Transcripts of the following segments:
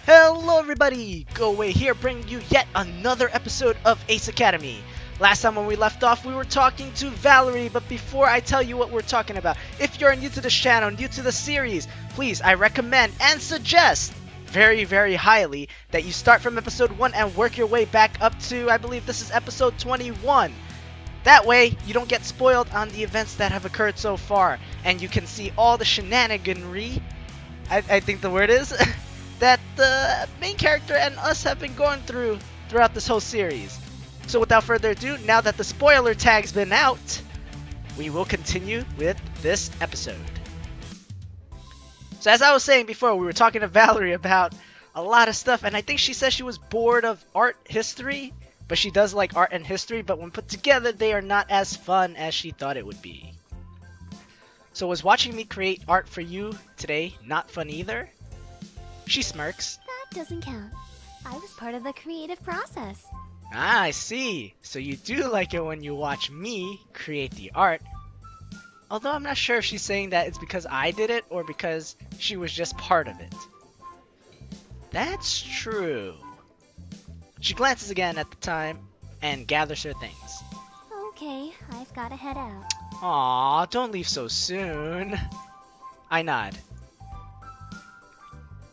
Hello everybody! Go Away here bringing you yet another episode of Ace Academy. Last time when we left off we were talking to Valerie, but before I tell you what we're talking about, if you're new to this channel, new to the series, please I recommend and suggest very highly that you start from episode 1 and work your way back up to, I believe this is episode 21. That way, you don't get spoiled on the events that have occurred so far, and you can see all the shenaniganry, I think the word is, that the main character and us have been going through throughout this whole series. So without further ado, now that the spoiler tag's been out, we will continue with this episode. So as I was saying before, we were talking to Valerie about a lot of stuff, and I think she said she was bored of art history, but she does like art and history, but when put together, they are not as fun as she thought it would be. So was watching me create art for you today not fun either? She smirks. That doesn't count. I was part of the creative process. Ah, I see. So you do like it when you watch me create the art. Although I'm not sure if she's saying that it's because I did it or because she was just part of it. That's true. She glances again at the time and gathers her things. Okay, I've gotta head out. Aw, don't leave so soon. I nod.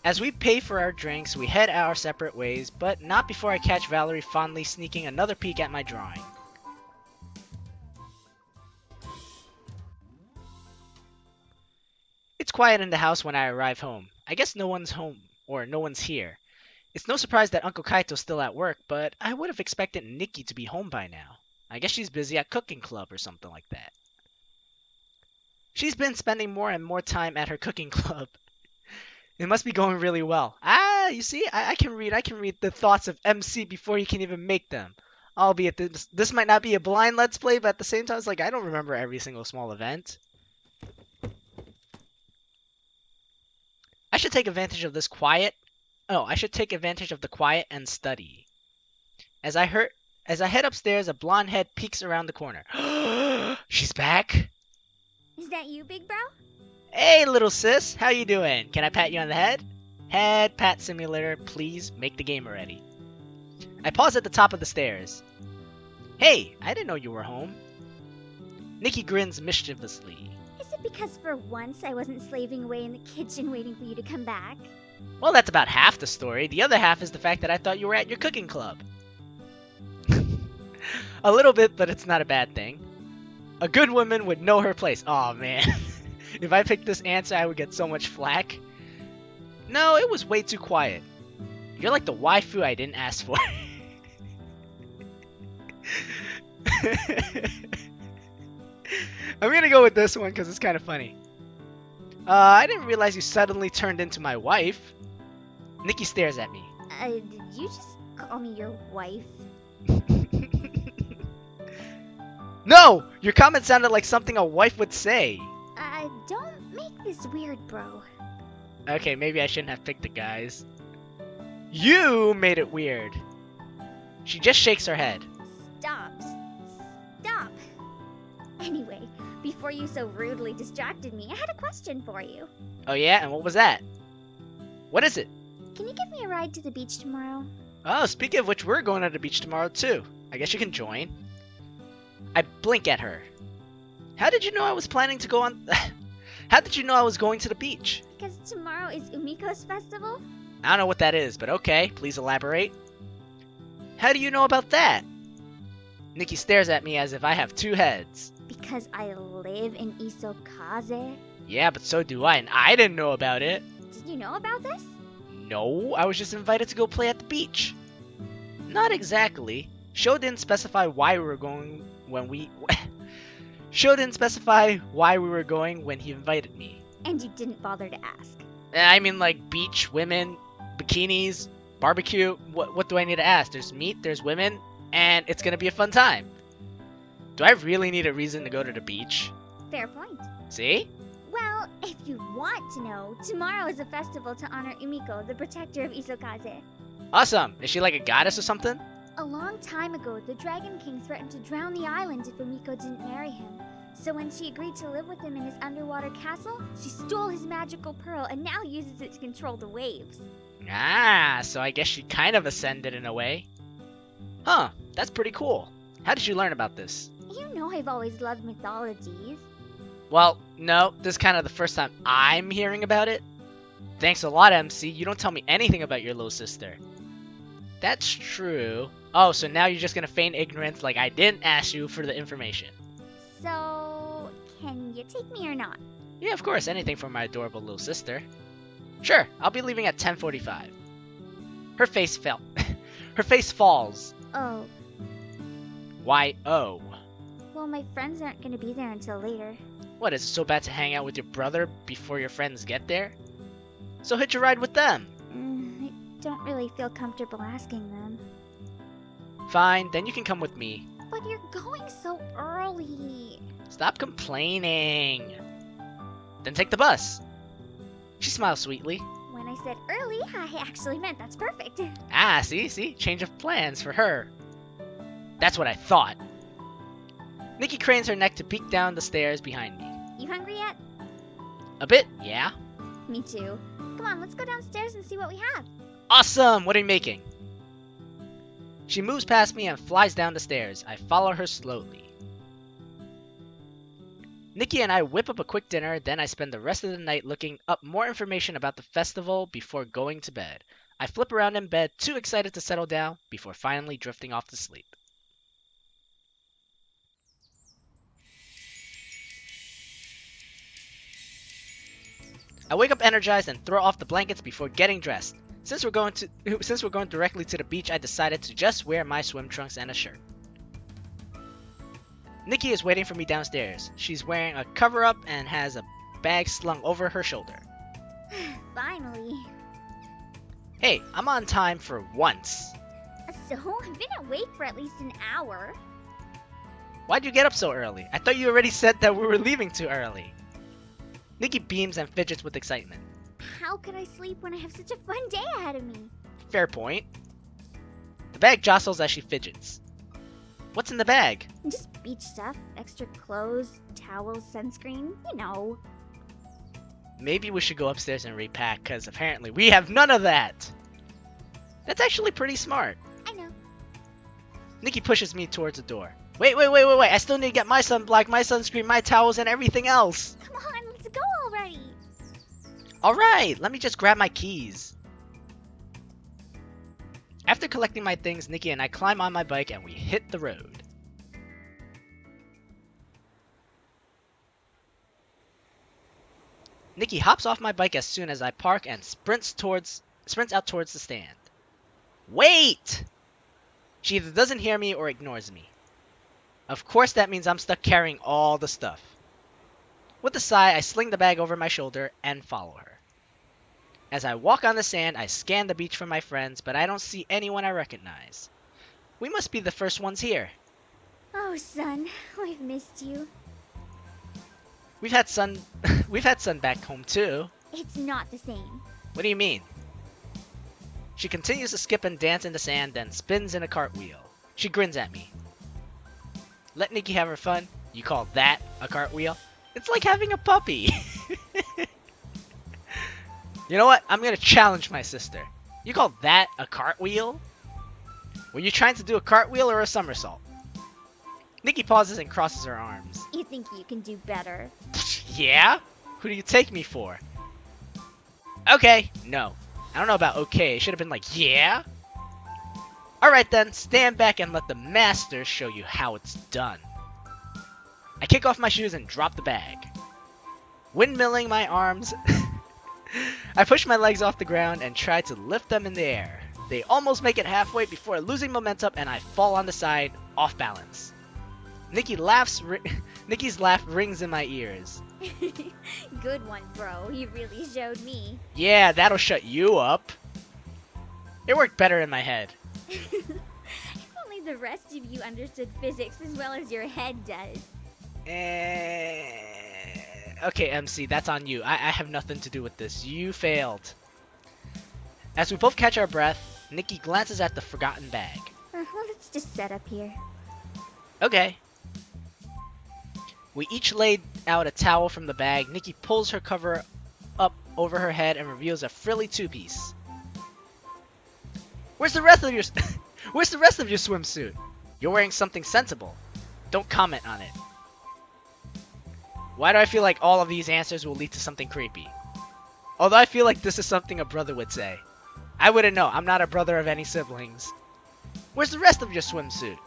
As we pay for our drinks, we head our separate ways, but not before I catch Valerie fondly sneaking another peek at my drawing. It's quiet in the house when I arrive home. I guess no one's home, or no one's here. It's no surprise that Uncle Kaito's still at work, but I would have expected Nikki to be home by now. I guess she's busy at cooking club or something like that. She's been spending more and more time at her cooking club. It must be going really well. Ah, you see, I can read the thoughts of MC before he can even make them. Albeit this might not be a blind Let's Play, but at the same time, it's like I don't remember every single small event. I should take advantage of this quiet. Oh, I should take advantage of the quiet and study. As I head upstairs, a blonde head peeks around the corner. She's back. Is that you, big bro? Hey, little sis, how you doing? Can I pat you on the head? Head pat simulator, please make the game ready. I pause at the top of the stairs. Hey, I didn't know you were home. Nikki grins mischievously. Is it because for once I wasn't slaving away in the kitchen waiting for you to come back? Well, that's about half the story. The other half is the fact that I thought you were at your cooking club. A little bit, but it's not a bad thing. A good woman would know her place. Aw, man. If I picked this answer, I would get so much flack. No, it was way too quiet. You're like the waifu I didn't ask for. I'm gonna go with this one because it's kind of funny. I didn't realize you suddenly turned into my wife. Nikki stares at me. Did you just call me your wife? No! Your comment sounded like something a wife would say. Don't make this weird, bro. Okay, maybe I shouldn't have picked the guys. You made it weird. She just shakes her head. Stop. Stop. Anyway, before you so rudely distracted me, I had a question for you. Oh yeah? And what was that? What is it? Can you give me a ride to the beach tomorrow? Oh, speaking of which, we're going to the beach tomorrow too. I guess you can join. I blink at her. How did you know I was planning to go on... How did you know I was going to the beach? Because tomorrow is Umiko's festival? I don't know what that is, but okay, please elaborate. How do you know about that? Nikki stares at me as if I have two heads. Because I live in Isokaze? Yeah, but so do I, and I didn't know about it. Did you know about this? No, I was just invited to go play at the beach. Not exactly. Sho didn't specify why we were going when we... Sho didn't specify why we were going when he invited me. And you didn't bother to ask? I mean, like, beach, women, bikinis, barbecue. What do I need to ask? There's meat, there's women, and it's gonna be a fun time. Do I really need a reason to go to the beach? Fair point. See? Well, if you want to know, tomorrow is a festival to honor Umiko, the protector of Isokaze. Awesome. Is she like a goddess or something? A long time ago, the Dragon King threatened to drown the island if Umiko didn't marry him. So when she agreed to live with him in his underwater castle, she stole his magical pearl and now uses it to control the waves. Ah, so I guess she kind of ascended in a way. Huh, that's pretty cool. How did you learn about this? You know I've always loved mythologies. Well, no, this is kind of the first time I'm hearing about it. Thanks a lot, MC. You don't tell me anything about your little sister. That's true. Oh, so now you're just gonna feign ignorance like I didn't ask you for the information. So, can you take me or not? Yeah, of course, anything for my adorable little sister. Sure, I'll be leaving at 10:45. Her face fell. Her face falls. Oh, Why, oh. well, my friends aren't gonna be there until later. What, is it so bad to hang out with your brother before your friends get there? So hitch a ride with them. I don't really feel comfortable asking them. Fine, then you can come with me. But you're going so early. Stop complaining. Then take the bus. She smiles sweetly. When I said early, I actually meant that's perfect. Ah, see? Change of plans for her. That's what I thought. Nikki cranes her neck to peek down the stairs behind me. You hungry yet? A bit, yeah? Me too. Come on, let's go downstairs and see what we have. Awesome! What are you making? She moves past me and flies down the stairs. I follow her slowly. Nikki and I whip up a quick dinner, then I spend the rest of the night looking up more information about the festival before going to bed. I flip around in bed, too excited to settle down, before finally drifting off to sleep. I wake up energized and throw off the blankets before getting dressed. Since we're going directly to the beach, I decided to just wear my swim trunks and a shirt. Nikki is waiting for me downstairs. She's wearing a cover-up and has a bag slung over her shoulder. Finally. Hey, I'm on time for once. So, I've been awake for at least an hour. Why'd you get up so early? I thought you already said that we were leaving too early. Nikki beams and fidgets with excitement. How could I sleep when I have such a fun day ahead of me? Fair point. The bag jostles as she fidgets. What's in the bag? Just beach stuff, extra clothes, towels, sunscreen, you know. Maybe we should go upstairs and repack, because apparently we have none of that. That's actually pretty smart. I know. Nikki pushes me towards the door. Wait. I still need to get my sunblock, my sunscreen, my towels, and everything else. Come on, let's go already. Alright, let me just grab my keys. After collecting my things, Nikki and I climb on my bike and we hit the road. Nikki hops off my bike as soon as I park and sprints out towards the stand. Wait! She either doesn't hear me or ignores me. Of course that means I'm stuck carrying all the stuff. With a sigh, I sling the bag over my shoulder and follow her. As I walk on the sand, I scan the beach for my friends, but I don't see anyone I recognize. We must be the first ones here. Oh, son, I've missed you. We've had sun back home too. It's not the same. What do you mean? She continues to skip and dance in the sand, then spins in a cartwheel. She grins at me. Let Nikki have her fun? You call that a cartwheel? It's like having a puppy. You know what? I'm gonna challenge my sister. You call that a cartwheel? Were you trying to do a cartwheel or a somersault? Nikki pauses and crosses her arms. You think you can do better? Yeah? Who do you take me for? Okay. No. I don't know about okay. It should have been like, yeah? Alright then, stand back and let the master show you how it's done. I kick off my shoes and drop the bag. Windmilling my arms, I push my legs off the ground and try to lift them in the air. They almost make it halfway before losing momentum and I fall on the side, off balance. Nikki's laugh rings in my ears. Good one, bro. You really showed me. Yeah, that'll shut you up. It worked better in my head. If only the rest of you understood physics as well as your head does. Okay, MC, that's on you. I have nothing to do with this. You failed. As we both catch our breath, Nikki glances at the forgotten bag. Well, let's just set up here. Okay. We each laid out a towel from the bag. Nikki pulls her cover up over her head and reveals a frilly two-piece. Where's the rest of your Where's the rest of your swimsuit? You're wearing something sensible. Don't comment on it. Why do I feel like all of these answers will lead to something creepy? Although I feel like this is something a brother would say. I wouldn't know. I'm not a brother of any siblings. Where's the rest of your swimsuit?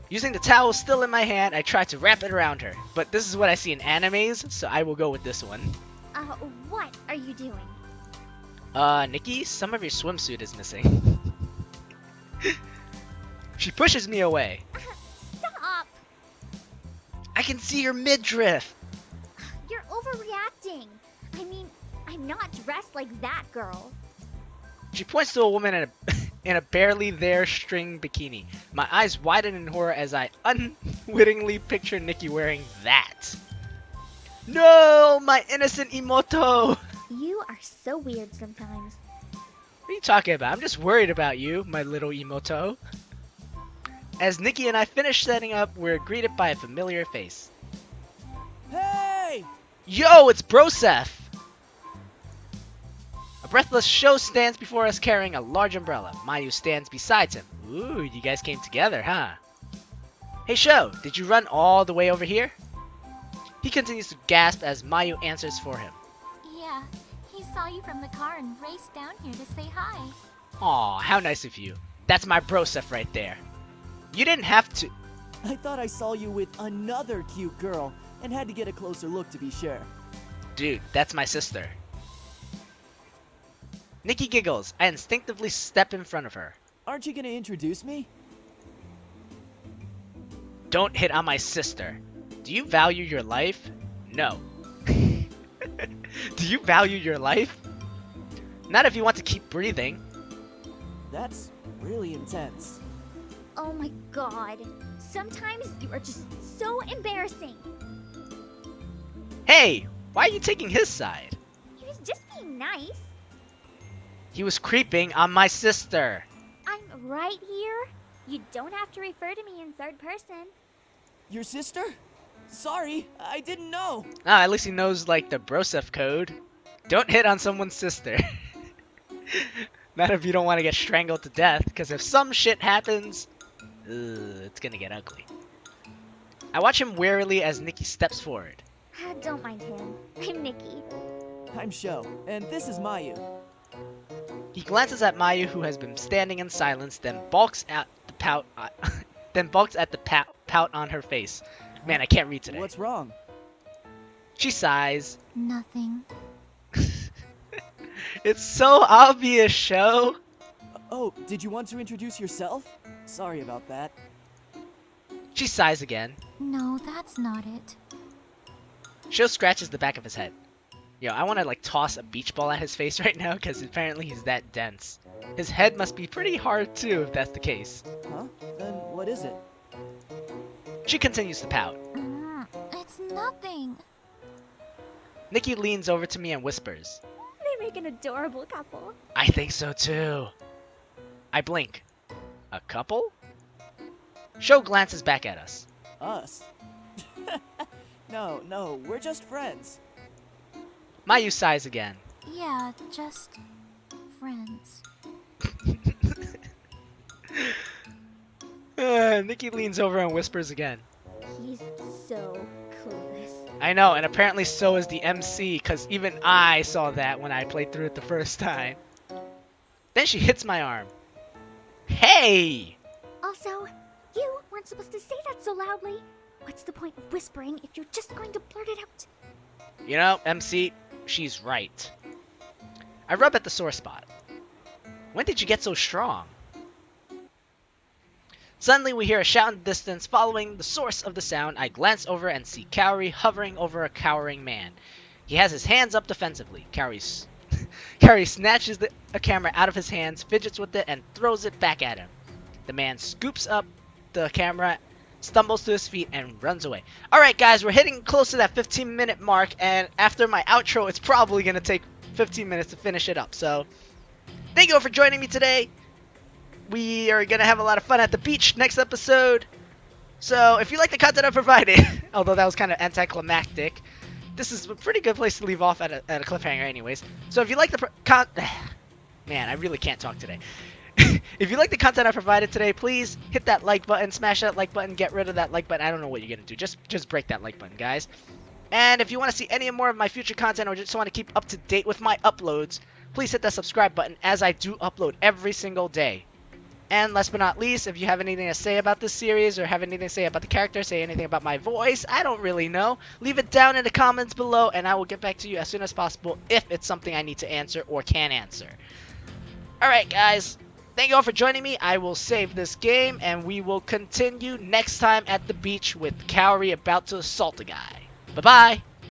Using the towel still in my hand, I try to wrap it around her. But this is what I see in animes, so I will go with this one. What are you doing? Nikki, some of your swimsuit is missing. She pushes me away. Stop! I can see your midriff. You're overreacting. I mean, I'm not dressed like that girl. She points to a woman in a barely there string bikini. My eyes widen in horror as I unwittingly picture Nikki wearing that. No, my innocent Imoto! You are so weird sometimes. What are you talking about? I'm just worried about you, my little Imoto. As Nikki and I finish setting up, we're greeted by a familiar face. Hey! Yo, it's Broseph! A breathless Sho stands before us carrying a large umbrella. Mayu stands beside him. Ooh, you guys came together, huh? Hey Sho, did you run all the way over here? He continues to gasp as Mayu answers for him. Yeah, he saw you from the car and raced down here to say hi. Aw, how nice of you. That's my Broseph right there. You didn't have to. I thought I saw you with another cute girl and had to get a closer look to be sure. Dude, that's my sister. Nikki giggles. I instinctively step in front of her. Aren't you gonna introduce me? Don't hit on my sister. Do you value your life? No. Do you value your life? Not if you want to keep breathing. That's really intense. Oh my god. Sometimes you are just so embarrassing. Hey, why are you taking his side? He was just being nice. He was creeping on my sister. I'm right here. You don't have to refer to me in third person. Your sister? Sorry, I didn't know. Ah, at least he knows, like, the Broseph code. Don't hit on someone's sister. Not if you don't want to get strangled to death, because if some shit happens, it's gonna get ugly. I watch him warily as Nikki steps forward. Don't mind him. I'm Nikki. I'm Sho, and this is Mayu. He glances at Mayu, who has been standing in silence, then balks at the pout. Pout on her face. Man, I can't read today. What's wrong? She sighs. Nothing. It's so obvious, Sho. Oh, did you want to introduce yourself? Sorry about that. She sighs again. No, that's not it. Sho scratches the back of his head. Yo, I want to like toss a beach ball at his face right now because apparently he's that dense. His head must be pretty hard too if that's the case. Huh? Then what is it? She continues to pout. It's nothing. Nikki leans over to me and whispers. They make an adorable couple. I think so too. I blink. A couple? Sho glances back at us. Us? No, we're just friends. Mayu sighs again. Yeah, just friends. Nikki leans over and whispers again. He's so clueless. I know, and apparently so is the MC, because even I saw that when I played through it the first time. Then she hits my arm. Hey! Also, you weren't supposed to say that so loudly. What's the point of whispering if you're just going to blurt it out? You know, MC, she's right. I rub at the sore spot. When did you get so strong? Suddenly we hear a shout in the distance. Following the source of the sound, I glance over and see Kaori hovering over a cowering man. He has his hands up defensively. Kaori snatches a camera out of his hands, fidgets with it, and throws it back at him. The man scoops up the camera, stumbles to his feet, and runs away. Alright guys, we're hitting close to that 15-minute mark, and after my outro, it's probably going to take 15 minutes to finish it up. So, thank you all for joining me today. We are going to have a lot of fun at the beach next episode. So, if you like the content I provided, although that was kind of anticlimactic, this is a pretty good place to leave off at a cliffhanger anyways. So, if you like the man, I really can't talk today. If you like the content I provided today, please hit that like button, smash that like button, get rid of that like button. I don't know what you're gonna do. Just break that like button, guys. And if you want to see any more of my future content or just want to keep up to date with my uploads, please hit that subscribe button as I do upload every single day. And last but not least, if you have anything to say about this series or have anything to say about the character, say anything about my voice, I don't really know, leave it down in the comments below and I will get back to you as soon as possible if it's something I need to answer or can answer. Alright guys, thank you all for joining me. I will save this game and we will continue next time at the beach with Kaori about to assault a guy. Bye-bye!